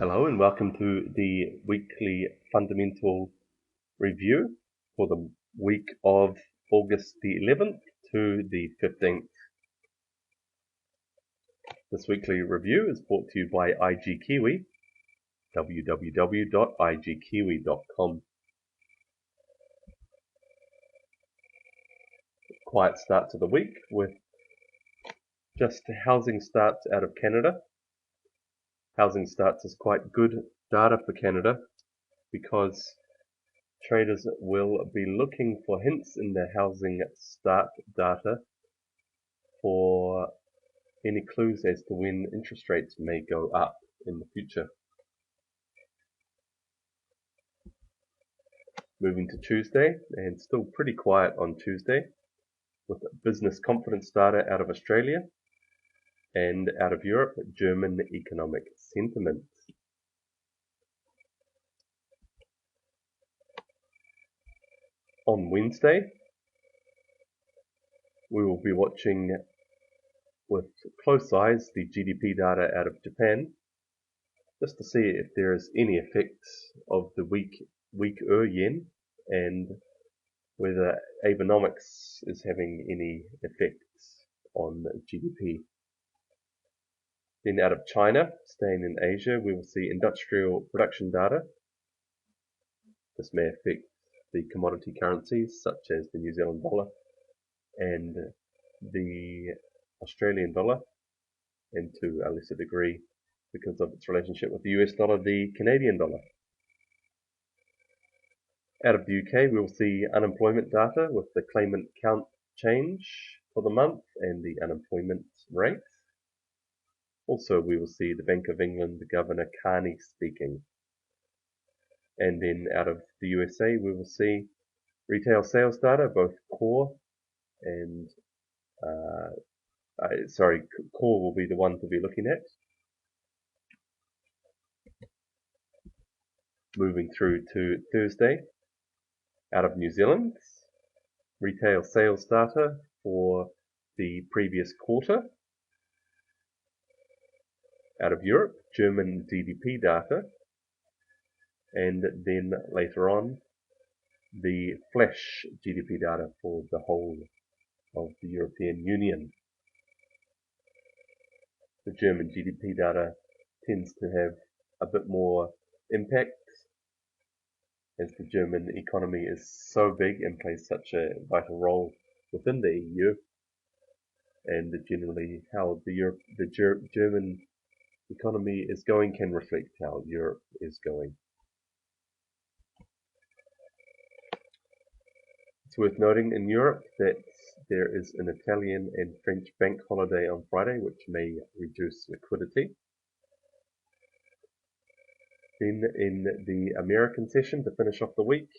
Hello and welcome to the weekly fundamental review for the week of August the 11th to the 15th. This weekly review is brought to you by IG Kiwi, www.igkiwi.com. Quiet start to the week with just housing starts out of Canada. Housing starts is quite good data for Canada because traders will be looking for hints in the housing start data for any clues as to when interest rates may go up in the future. Moving to Tuesday, and still pretty quiet on Tuesday, with business confidence data out of Australia and out of Europe, German economic sentiment. On Wednesday, we will be watching with close eyes the GDP data out of Japan, just to see if there is any effects of the weaker yen and whether Abenomics is having any effects on GDP. Then out of China, staying in Asia, we will see industrial production data. This may affect the commodity currencies such as the New Zealand dollar and the Australian dollar, and to a lesser degree, because of its relationship with the US dollar, the Canadian dollar. Out of the UK, we will see unemployment data with the claimant count change for the month and the unemployment rate. Also, we will see the Bank of England Governor Carney speaking. And then out of the USA, we will see retail sales data, both core and core will be the one to be looking at. Moving through to Thursday, out of New Zealand, retail sales data for the previous quarter. Out of Europe, German GDP data. And then later on, the flash GDP data for the whole of the European Union. The German GDP data tends to have a bit more impact as the German economy is so big and plays such a vital role within the EU, and generally how the German economy is going can reflect how Europe is going. It's worth noting in Europe that there is an Italian and French bank holiday on Friday, which may reduce liquidity. Then in the American session, to finish off the week,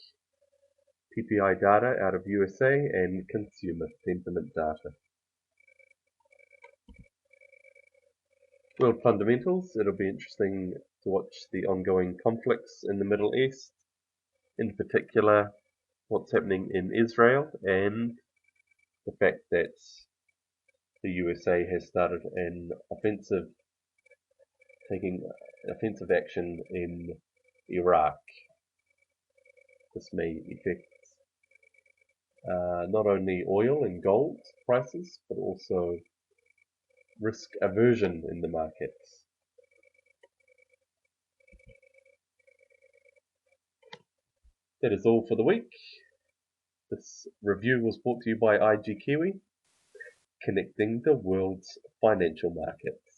PPI data out of USA and consumer sentiment data. World fundamentals, it'll be interesting to watch the ongoing conflicts in the Middle East, in particular what's happening in Israel and the fact that the USA has started an offensive, taking offensive action in Iraq. This may affect not only oil and gold prices, but also risk aversion in the markets. That is all for the week. This review was brought to you by IG Kiwi, connecting the world's financial markets.